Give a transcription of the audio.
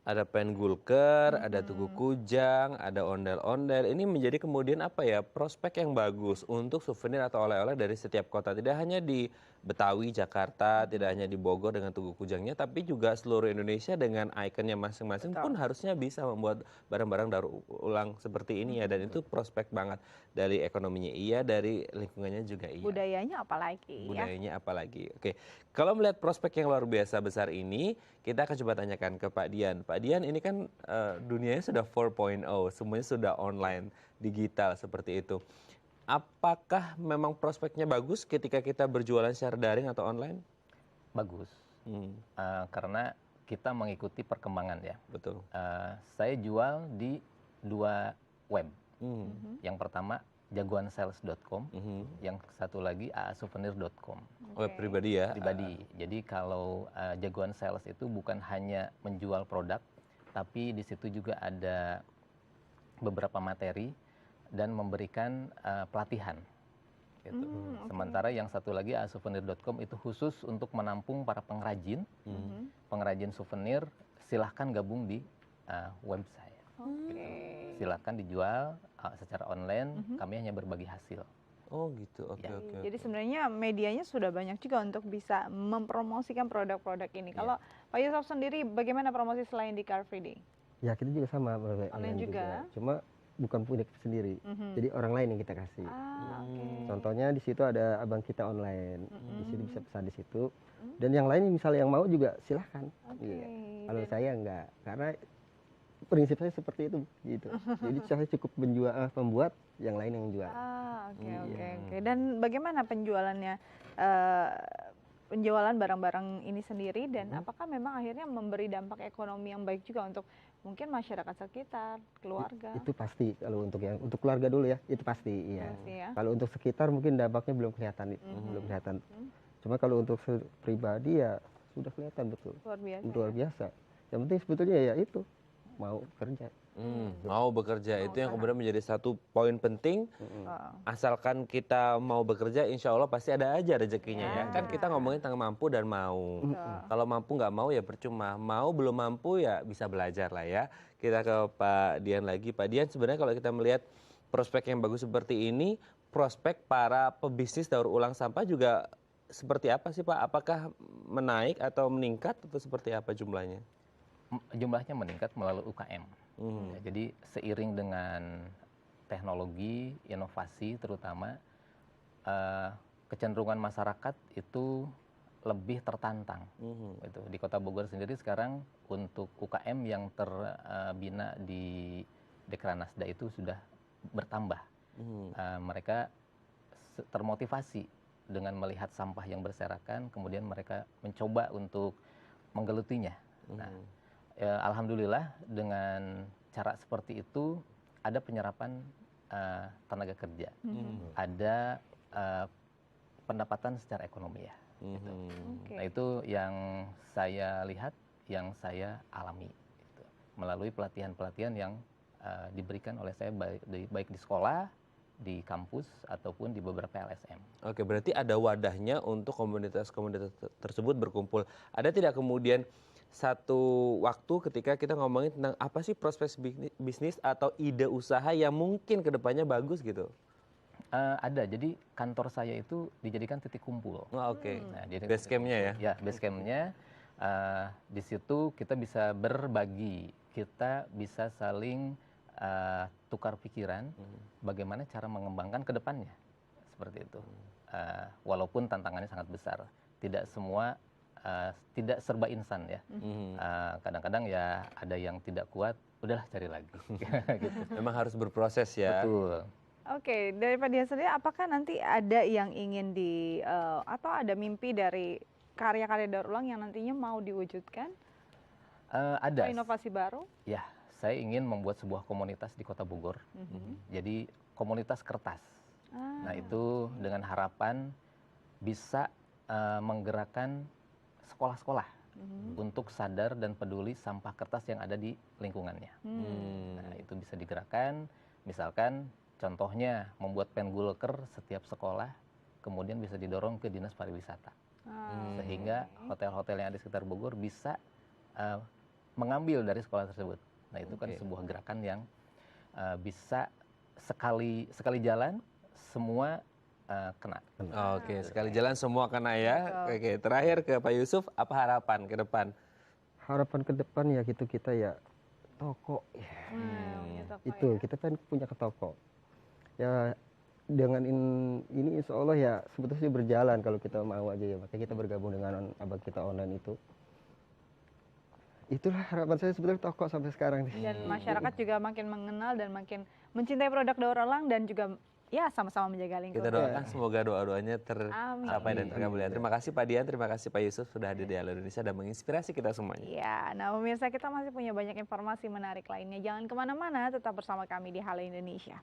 Ada Penggulker, ada Tugu Kujang, ada ondel-ondel. Ini menjadi kemudian apa ya, prospek yang bagus untuk souvenir atau oleh-oleh dari setiap kota. Tidak hanya di Betawi, Jakarta, tidak hanya di Bogor dengan Tugu Kujangnya, tapi juga seluruh Indonesia dengan ikonnya masing-masing pun Betul. harusnya bisa membuat barang-barang daur ulang seperti ini ya. Dan itu prospek banget. Dari ekonominya iya, dari lingkungannya juga iya. Budayanya apalagi ya. Budayanya apalagi. Oke, kalau melihat prospek yang luar biasa besar ini, kita akan coba tanyakan ke Pak Dian. Pak Dian, ini kan dunianya sudah 4.0, semuanya sudah online, digital seperti itu. Apakah memang prospeknya bagus ketika kita berjualan secara daring atau online? Bagus. Hmm, Karena kita mengikuti perkembangan ya. betul. Saya jual di 2 web. Hmm, Yang pertama jagoansales.com, mhm. yang satu lagi aasouvenir.com. Web pribadi ya? Pribadi. Jadi kalau Jagoan Sales itu bukan hanya menjual produk, tapi di situ juga ada beberapa materi dan memberikan pelatihan. Gitu. Sementara yang satu lagi aasouvenir.com itu khusus untuk menampung para pengrajin, pengrajin souvenir. Silahkan gabung di web saya. Oke. Silahkan dijual secara online. Kami hanya berbagi hasil. Oh gitu, oke Ya. oke. Jadi sebenarnya medianya sudah banyak juga untuk bisa mempromosikan produk-produk ini. Kalau Pak Yusuf sendiri bagaimana promosi selain di Car Free Day? Ya kita juga sama Online juga? Cuma bukan punya kita sendiri. Jadi orang lain yang kita kasih. Oke. Contohnya di situ ada abang kita online. Di situ bisa pesan di situ. Dan yang lain misalnya yang mau juga silahkan. Oke. Iya. Kalau saya enggak, karena prinsip saya seperti itu gitu. Jadi saya cukup pembuat, yang lain yang jual. Oke. Dan bagaimana penjualannya? Penjualan barang-barang ini sendiri dan apakah memang akhirnya memberi dampak ekonomi yang baik juga untuk mungkin masyarakat sekitar, keluarga? Itu pasti kalau untuk keluarga dulu ya, itu pasti iya. Pasti ya. Kalau untuk sekitar mungkin dampaknya belum kelihatan, belum kelihatan. Cuma kalau untuk pribadi ya sudah kelihatan betul. Luar biasa. Luar biasa. Yang penting sebetulnya ya itu mau kerja. Mau bekerja itu yang kemudian menjadi satu poin penting. Asalkan kita mau bekerja, insya Allah pasti ada aja rezekinya ya. Kan kita ngomongin tentang mampu dan mau. Kalau mampu nggak mau ya percuma. Mau belum mampu ya bisa belajar lah ya. Kita ke Pak Dian lagi. Pak Dian, sebenarnya kalau kita melihat prospek yang bagus seperti ini, prospek para pebisnis daur ulang sampah juga seperti apa sih Pak? Apakah menaik atau meningkat atau seperti apa jumlahnya? Jumlahnya meningkat melalui UKM. Ya, jadi seiring dengan teknologi, inovasi terutama, kecenderungan masyarakat itu lebih tertantang. Gitu. Di Kota Bogor sendiri sekarang untuk UKM yang terbina di Dekranasda itu sudah bertambah. Mereka termotivasi dengan melihat sampah yang berserakan, kemudian mereka mencoba untuk menggelutinya. Nah, alhamdulillah dengan cara seperti itu ada penyerapan tenaga kerja, ada pendapatan secara ekonomi ya. Gitu. Nah itu yang saya lihat, yang saya alami gitu. Melalui pelatihan-pelatihan yang diberikan oleh saya baik di sekolah, di kampus ataupun di beberapa LSM. Oke, berarti ada wadahnya untuk komunitas-komunitas tersebut berkumpul. Ada tidak kemudian satu waktu ketika kita ngomongin tentang apa sih prospek bisnis atau ide usaha yang mungkin kedepannya bagus gitu? Ada, jadi kantor saya itu dijadikan titik kumpul. Oke, Nah, base campnya ya? Ya, base campnya. Di situ kita bisa berbagi, kita bisa saling tukar pikiran, bagaimana cara mengembangkan ke depannya, seperti itu. Walaupun tantangannya sangat besar, tidak semua, tidak serba instan ya. Kadang-kadang ya ada yang tidak kuat, udahlah cari lagi. Gitu. Memang harus berproses ya. Betul. Oke, dari Pak Dian sendiri, apakah nanti ada yang ingin atau ada mimpi dari karya-karya daur ulang yang nantinya mau diwujudkan? Ada. Atau inovasi baru? Ya, saya ingin membuat sebuah komunitas di Kota Bogor. Jadi komunitas kertas. Nah itu dengan harapan bisa menggerakkan sekolah-sekolah untuk sadar dan peduli sampah kertas yang ada di lingkungannya. Nah itu bisa digerakkan, misalkan contohnya membuat penggulker setiap sekolah, kemudian bisa didorong ke dinas pariwisata. Sehingga hotel-hotel yang ada di sekitar Bogor bisa mengambil dari sekolah tersebut. Nah itu kan sebuah gerakan yang bisa sekali jalan semua kena. Oke, sekali jalan semua kena ya. Oke, terakhir ke Pak Yusuf, apa harapan ke depan? Harapan ke depan ya gitu, kita ya toko ya. Itu kita kan punya ke toko. Ya dengan ini insya Allah ya sebetulnya sih berjalan kalau kita mau aja ya. Makanya kita bergabung dengan abang kita online itu. Itulah harapan saya sebetulnya toko sampai sekarang nih. Dan masyarakat juga makin mengenal dan makin mencintai produk daur ulang dan juga ya sama-sama menjaga lingkungan. Kita doakan semoga doa-doanya tercapai dan terkabul ya. Terima kasih Pak Dian, terima kasih Pak Yusuf sudah hadir di Halo Indonesia dan menginspirasi kita semuanya. Ya, nah pemirsa, kita masih punya banyak informasi menarik lainnya. Jangan kemana-mana, tetap bersama kami di Halo Indonesia.